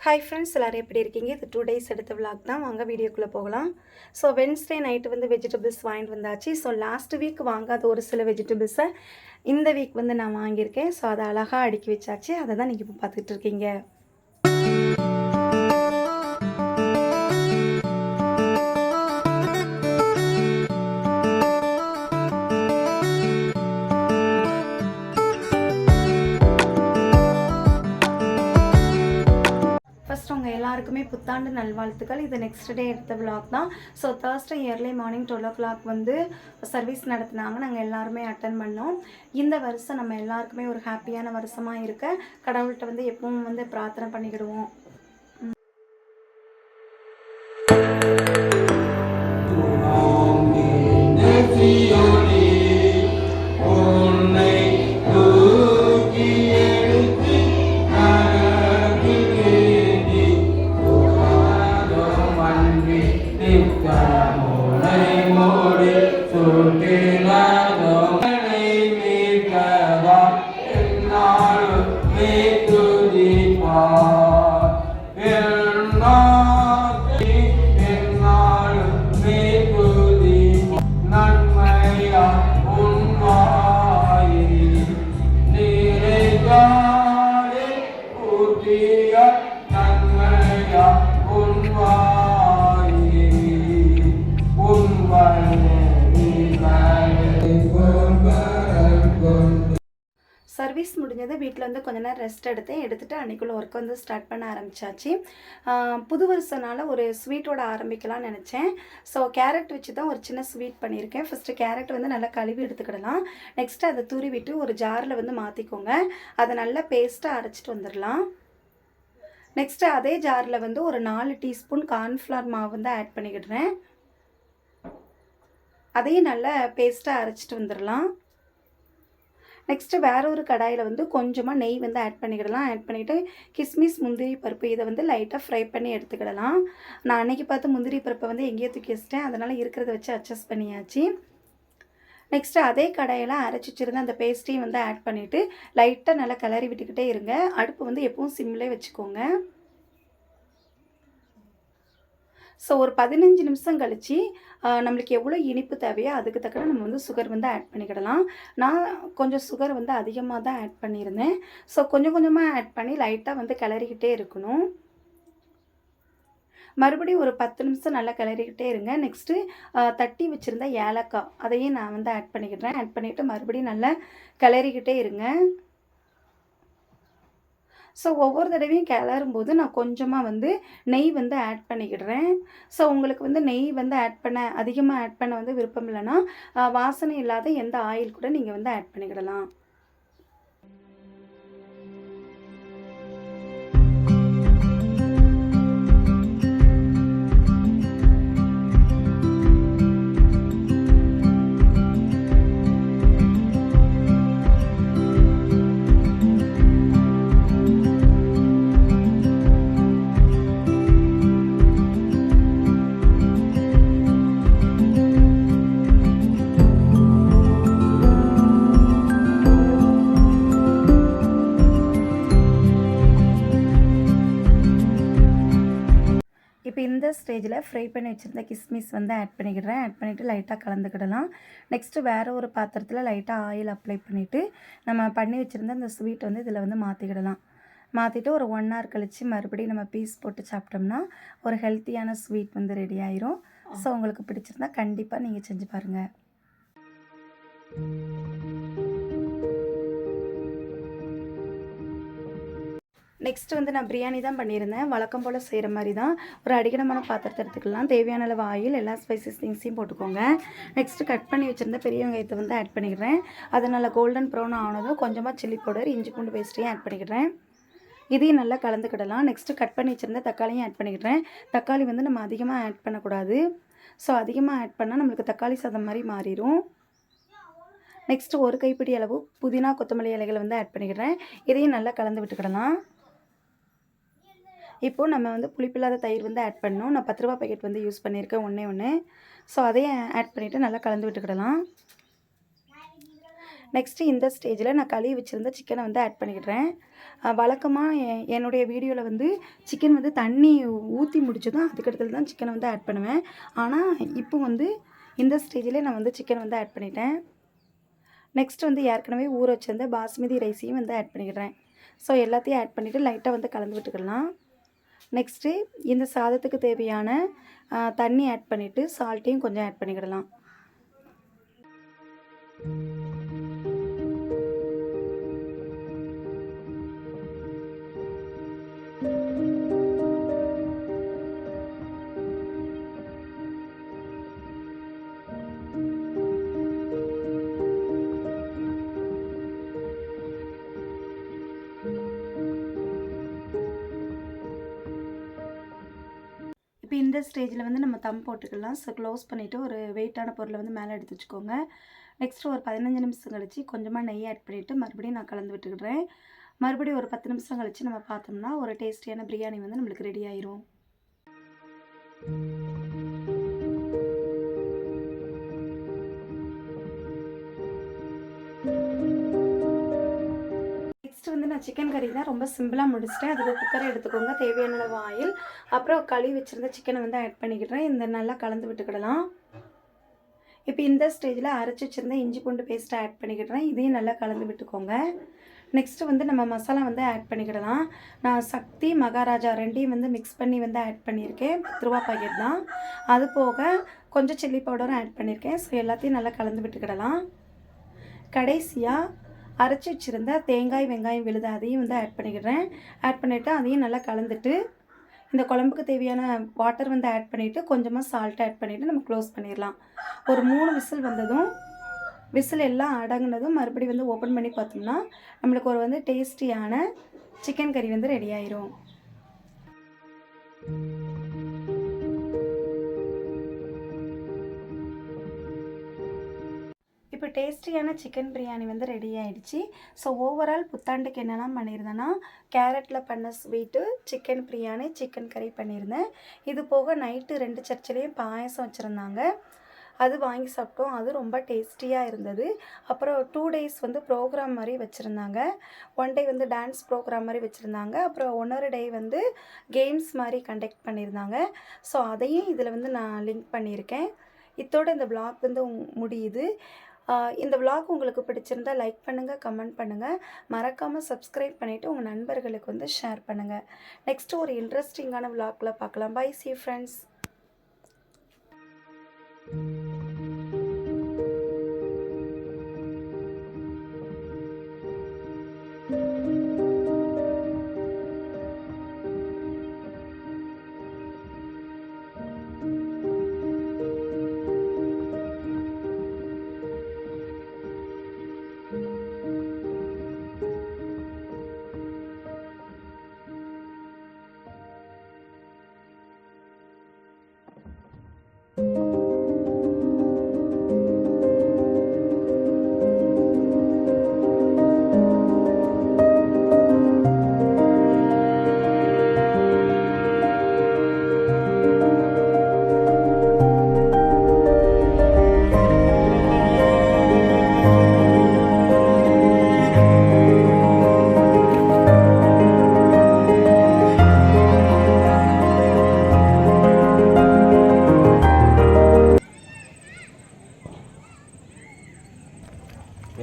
Hi friends, எல்லோரும் எப்படி இருக்கீங்க? இது 2 days எடுத்த விளாக் தான். வாங்க வீடியோக்குள்ளே போகலாம். ஸோ வென்ஸ்டே நைட்டு வந்து வெஜிடபிள்ஸ் வாங்கிட்டு வந்தாச்சு. ஸோ லாஸ்ட் வீக் வாங்காத ஒரு சில வெஜிடபிள்ஸை இந்த வீக் வந்து நான் வாங்கியிருக்கேன். ஸோ அதை அழகாக அடுக்கி வச்சாச்சு. அதை தான் நீங்கள் இப்போ பார்த்துட்டு இருக்கீங்க. எல்லாருக்குமே புத்தாண்டு நல்வாழ்த்துக்கள். இது நெக்ஸ்ட் டே எடுத்த விளாக் தான். So Thursday early morning 12 o'clock வந்து சர்வீஸ் நடத்தினாங்க. நாங்கள் எல்லாருமே அட்டன் பண்ணோம். இந்த வருஷம் நம்ம எல்லாருக்குமே ஒரு ஹாப்பியான வருஷமாக இருக்க கடவுள்கிட்ட வந்து எப்பவும் வந்து பிரார்த்தனை பண்ணிக்கிடுவோம். சர்வீஸ் முடிஞ்சது. வீட்டில் வந்து கொஞ்ச நேரம் ரெஸ்ட் எடுத்துகிட்டு அன்றைக்குள்ள ஒர்க் வந்து ஸ்டார்ட் பண்ண ஆரம்பித்தாச்சு. புது வருஷனால ஒரு ஸ்வீட்டோட ஆரம்பிக்கலாம்னு நினச்சேன். ஸோ கேரட் வச்சு தான் ஒரு சின்ன ஸ்வீட் பண்ணியிருக்கேன். ஃபஸ்ட்டு கேரட் வந்து நல்லா கழுவி எடுத்துக்கிடலாம். நெக்ஸ்ட்டு அதை துருவிட்டு ஒரு ஜாரில் வந்து மாற்றிக்கோங்க. அதை நல்லா பேஸ்ட்டாக அரைச்சிட்டு வந்துடலாம். நெக்ஸ்ட்டு அதே ஜாரில் வந்து ஒரு 4 டீஸ்பூன் கார்ன்ஃப்ளவர் மாவு வந்து ஆட் பண்ணிக்கிடுறேன். அதையும் நல்லா பேஸ்ட்டாக அரைச்சிட்டு வந்துடலாம். நெக்ஸ்ட்டு வேற ஒரு கடாயில் வந்து கொஞ்சமாக நெய் வந்து ஆட் பண்ணிக்கிடலாம். ஆட் பண்ணிவிட்டு கிஸ்மிஸ், முந்திரி பருப்பு இதை வந்து லைட்டாக ஃப்ரை பண்ணி எடுத்துக்கிடலாம். நான் அன்றைக்கி பார்த்து முந்திரி பருப்பை வந்து எங்கேயோ தூக்கி வச்சிட்டேன். அதனால் இருக்கிறத வச்சு அட்ஜஸ்ட் பண்ணியாச்சு. நெக்ஸ்ட்டு அதே கடாயில் அரைச்சி வச்சுருந்த அந்த பேஸ்ட்டையும் வந்து ஆட் பண்ணிவிட்டு லைட்டாக நல்லா கிளறி விட்டுக்கிட்டே இருங்க. அடுப்பு வந்து எப்பவும் சிம்மிலே வச்சுக்கோங்க. ஸோ ஒரு 15 நிமிஷம் கழித்து நம்மளுக்கு எவ்வளோ இனிப்பு தேவையோ அதுக்கு தக்கன நம்ம வந்து சுகர் வந்து ஆட் பண்ணிக்கிடலாம். நான் கொஞ்சம் சுகர் வந்து அதிகமாக தான் ஆட் பண்ணியிருந்தேன். ஸோ கொஞ்சம் கொஞ்சமாக ஆட் பண்ணி லைட்டாக வந்து கிளறிக்கிட்டே இருக்கணும். மறுபடியும் ஒரு 10 நிமிஷம் நல்லா கிளறிக்கிட்டே இருங்க. நெக்ஸ்ட்டு தட்டி வச்சுருந்த ஏலக்காய் அதையும் நான் வந்து ஆட் பண்ணிக்கிடுறேன். ஆட் பண்ணிவிட்டு மறுபடியும் நல்லா கிளறிக்கிட்டே இருங்க. ஸோ ஒவ்வொரு தடவையும் கிளறும்போது நான் கொஞ்சமாக வந்து நெய் வந்து ஆட் பண்ணிக்கிடுறேன். ஸோ உங்களுக்கு வந்து நெய் வந்து அதிகமாக ஆட் பண்ண வந்து விருப்பம் இல்லைன்னா வாசனை இல்லாத எந்த ஆயில் கூட நீங்கள் வந்து ஆட் பண்ணிக்கிடலாம். இப்போ இந்த ஸ்டேஜில் ஃப்ரை பண்ணி வச்சுருந்த கிஸ்மிஸ் வந்து ஆட் பண்ணிக்கிடுறேன். ஆட் பண்ணிவிட்டு லைட்டாக கலந்துக்கிடலாம். நெக்ஸ்ட்டு வேறு ஒரு பாத்திரத்தில் லைட்டாக ஆயில் அப்ளை பண்ணிவிட்டு நம்ம பண்ணி வச்சுருந்த அந்த ஸ்வீட் வந்து இதில் வந்து மாற்றிக்கிடலாம். மாற்றிட்டு ஒரு 1 hour கழித்து மறுபடியும் நம்ம பீஸ் போட்டு சாப்பிட்டோம்னா ஒரு ஹெல்த்தியான ஸ்வீட் வந்து ரெடி ஆயிரும். ஸோ உங்களுக்கு பிடிச்சிருந்தா கண்டிப்பாக நீங்கள் செஞ்சு பாருங்கள். நெக்ஸ்ட் வந்து நான் பிரியாணி தான் பண்ணியிருந்தேன். வழக்கம் போல் செய்கிற மாதிரி தான். ஒரு அடிக்கனமான பாத்திரத்தை எடுத்துக்கலாம். தேவையான அளவு ஆயில், எல்லா ஸ்பைசஸ் திங்ஸையும் போட்டுக்கோங்க. நெக்ஸ்ட்டு கட் பண்ணி வச்சுருந்த பெரிய வெங்காயத்தை வந்து ஆட் பண்ணிக்கிறேன். அது நல்லா கோல்டன் ப்ரௌன் ஆனதும் கொஞ்சமாக சில்லி பவுடர், இஞ்சி பூண்டு பேஸ்ட்டையும் ஆட் பண்ணிக்கிறேன். இதையும் நல்லா கலந்துக்கிடலாம். நெக்ஸ்ட்டு கட் பண்ணி வச்சுருந்த தக்காளியும் ஆட் பண்ணிக்கிறேன். தக்காளி வந்து நம்ம அதிகமாக ஆட் பண்ணக்கூடாது. ஸோ அதிகமாக ஆட் பண்ணால் நம்மளுக்கு தக்காளி சாதம் மாதிரி மாறிடும். நெக்ஸ்ட்டு ஒரு கைப்பிடி அளவு புதினா, கொத்தமல்லி இலைகளை வந்து ஆட் பண்ணிக்கிறேன். இதையும் நல்லா கலந்து விட்டுக்கிடலாம். இப்போது நம்ம வந்து புளிப்பில்லாத தயிர் வந்து ஆட் பண்ணணும். நான் 10 ரூபா பாக்கெட் வந்து யூஸ் பண்ணியிருக்கேன், ஒன்றே ஒன்று. ஸோ அதையும் ஆட் பண்ணிவிட்டு நல்லா கலந்து விட்டுக்கிடலாம். நெக்ஸ்ட்டு இந்த ஸ்டேஜில் நான் கழுவி வச்சுருந்த சிக்கனை வந்து ஆட் பண்ணிக்கிடுறேன். வழக்கமாக என்னுடைய வீடியோவில் வந்து சிக்கன் வந்து தண்ணி ஊற்றி முடிச்சதும் அதுக்கடுத்தது தான் சிக்கனை வந்து ஆட் பண்ணுவேன். ஆனால் இப்போ வந்து இந்த ஸ்டேஜில் நான் வந்து சிக்கன் வந்து ஆட் பண்ணிட்டேன். நெக்ஸ்ட் வந்து ஏற்கனவே ஊற வச்சுருந்த பாஸ்மதி ரைஸையும் வந்து ஆட் பண்ணிக்கிடுறேன். ஸோ எல்லாத்தையும் ஆட் பண்ணிவிட்டு லைட்டாக வந்து கலந்து விட்டுக்கலாம். நெக்ஸ்ட்டு இந்த சாதத்துக்கு தேவையான தண்ணி ஆட் பண்ணிவிட்டு சால்ட்டையும் கொஞ்சம் ஆட் பண்ணிக்கிடலாம். இப்போ இந்த ஸ்டேஜில் வந்து நம்ம தம் போட்டுக்கலாம். ஸோ க்ளோஸ் பண்ணிவிட்டு ஒரு வெயிட்டான பொருளை வந்து மேலே எடுத்து வச்சுக்கோங்க. நெக்ஸ்ட்டு ஒரு 15 நிமிஷம் கழித்து கொஞ்சமாக நெய் ஆட் பண்ணிவிட்டு மறுபடியும் நான் கலந்து விட்டுக்கிடுறேன். மறுபடியும் ஒரு 10 நிமிஷம் கழித்து நம்ம பார்த்தோம்னா ஒரு டேஸ்டியான பிரியாணி வந்து நம்மளுக்கு ரெடி ஆயிரும். நெக்ஸ்ட்டு வந்து நான் சிக்கன் கறி தான் ரொம்ப சிம்பிளாக முடிச்சிட்டேன். அதுக்கு குக்கரை எடுத்துக்கோங்க, தேவையான அளவு ஆயில், அப்புறம் கழுவி வச்சுருந்த சிக்கனை வந்து ஆட் பண்ணிக்கிடுறேன். இந்த நல்லா கலந்து விட்டுக்கிடலாம். இப்போ இந்த ஸ்டேஜில் அரைச்சி வச்சுருந்த இஞ்சி பூண்டு பேஸ்ட்டை ஆட் பண்ணிக்கிடுறேன். இதையும் நல்லா கலந்து விட்டுக்கோங்க. நெக்ஸ்ட்டு வந்து நம்ம மசாலா வந்து ஆட் பண்ணிக்கிடலாம். நான் சக்தி மகாராஜா ரெண்டையும் வந்து மிக்ஸ் பண்ணி வந்து ஆட் பண்ணியிருக்கேன். 10 ரூபா பாக்கெட் தான். அது போக கொஞ்சம் சில்லி பவுடரும் ஆட் பண்ணியிருக்கேன். ஸோ எல்லாத்தையும் நல்லா கலந்து விட்டுக்கிடலாம். கடைசியாக அரைச்சி வச்சுருந்த தேங்காய் வெங்காயம் விழுது அதையும் வந்து ஆட் பண்ணிக்கிடுறேன். ஆட் பண்ணிவிட்டு அதையும் நல்லா கலந்துட்டு இந்த குழம்புக்கு தேவையான வாட்டர் வந்து ஆட் பண்ணிவிட்டு கொஞ்சமாக சால்ட் ஆட் பண்ணிவிட்டு நம்ம க்ளோஸ் பண்ணிடலாம். ஒரு 3 விசில் வந்ததும் விசில் எல்லாம் அடங்குனதும் மறுபடியும் வந்து ஓப்பன் பண்ணி பார்த்தோம்னா நம்மளுக்கு ஒரு வந்து டேஸ்டியான சிக்கன் கறி வந்து ரெடி ஆயிரும். இப்போ டேஸ்டியான சிக்கன் பிரியாணி வந்து ரெடி ஆகிடுச்சு. ஸோ ஓவரால் புத்தாண்டுக்கு என்னெல்லாம் பண்ணியிருந்தேன்னா கேரட்டில் பண்ண ஸ்வீட்டு, சிக்கன் பிரியாணி, சிக்கன் கறி பண்ணியிருந்தேன். இது போக நைட்டு 2 சர்ச்சிலையும் பாயசம் வச்சுருந்தாங்க. அது வாங்கி சாப்பிட்டோம். அது ரொம்ப டேஸ்டியாக இருந்தது. அப்புறம் 2 டேஸ் வந்து ப்ரோக்ராம் மாதிரி வச்சுருந்தாங்க. 1 டே வந்து டான்ஸ் ப்ரோக்ராம் மாதிரி வச்சுருந்தாங்க. அப்புறம் 1 டே வந்து கேம்ஸ் மாதிரி கண்டக்ட் பண்ணியிருந்தாங்க. ஸோ அதையும் இதில் வந்து நான் லிங்க் பண்ணியிருக்கேன். இதோட இந்த விளாக் வந்து முடியுது. இந்த விளாக் உங்களுக்கு பிடிச்சிருந்தா லைக் பண்ணுங்கள், கமெண்ட் பண்ணுங்கள், மறக்காமல் சப்ஸ்கிரைப் பண்ணிவிட்டு உங்கள் நண்பர்களுக்கு வந்து ஷேர் பண்ணுங்கள். நெக்ஸ்ட்டு ஒரு இன்ட்ரெஸ்டிங்கான விளாகில் பார்க்கலாம். Bye, see you friends.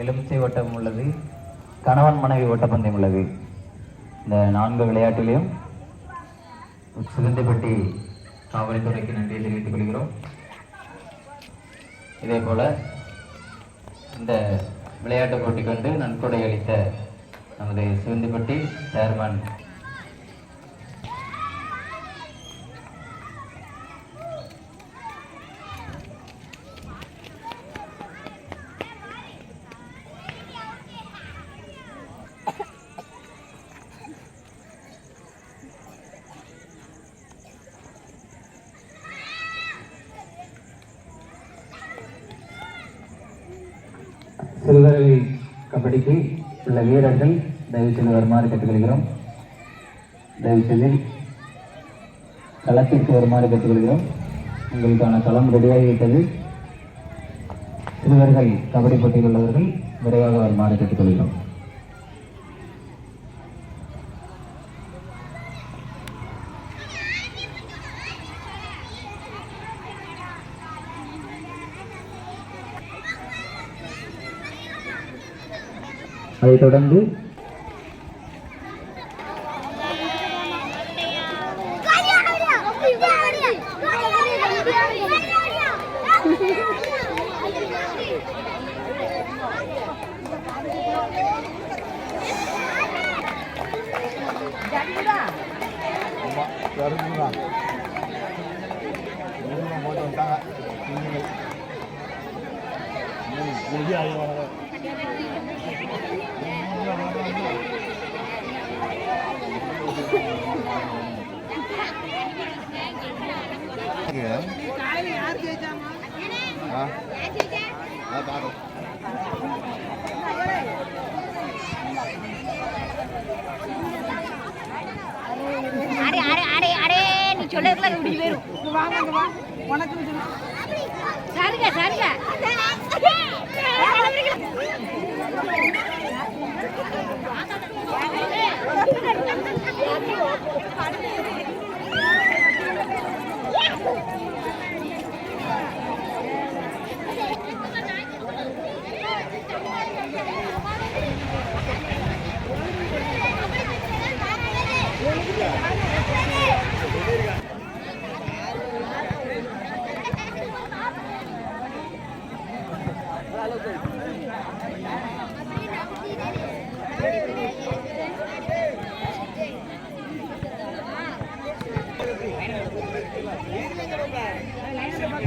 எலுமிச்சை ஓட்டம் உள்ளது, கணவன் மனைவி ஓட்டப்பந்தயம் உள்ளது. இந்த 4 விளையாட்டிலையும் சிவந்திப்பட்டி காவல்துறைக்கு நன்றியை தெரிவித்துக் கொள்கிறோம். இதே போல இந்த விளையாட்டு போட்டிக்கு வந்து நன்கொடை அளித்த நமது சிவந்திப்பட்டி சேர்மன் சிறுவர்கள் கபடிக்கு உள்ள வீரர்கள் தயவு செய்து வருமாறு கேட்டுக்கொள்கிறோம். தயவு செய்து களத்திற்கு வருமாறு கேட்டுக்கொள்கிறோம். உங்களுக்கான களம் ரெடியாகிவிட்டது. சிறுவர்கள் கபடி போட்டியில் உள்ளவர்கள் விரைவாக வருமாறு கேட்டுக்கொள்கிறோம். அதைத் தொடர்ந்து நீ சொல்ல இப்படி வரும் உனக்கு சரிங்க சரிங்க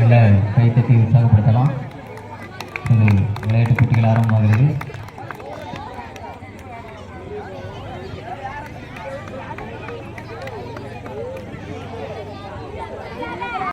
நல்ல கைத்தட்டி உற்சாகப்படுத்தலாம். விளையாட்டு போட்டிகள் ஆரம்பமாகிறது.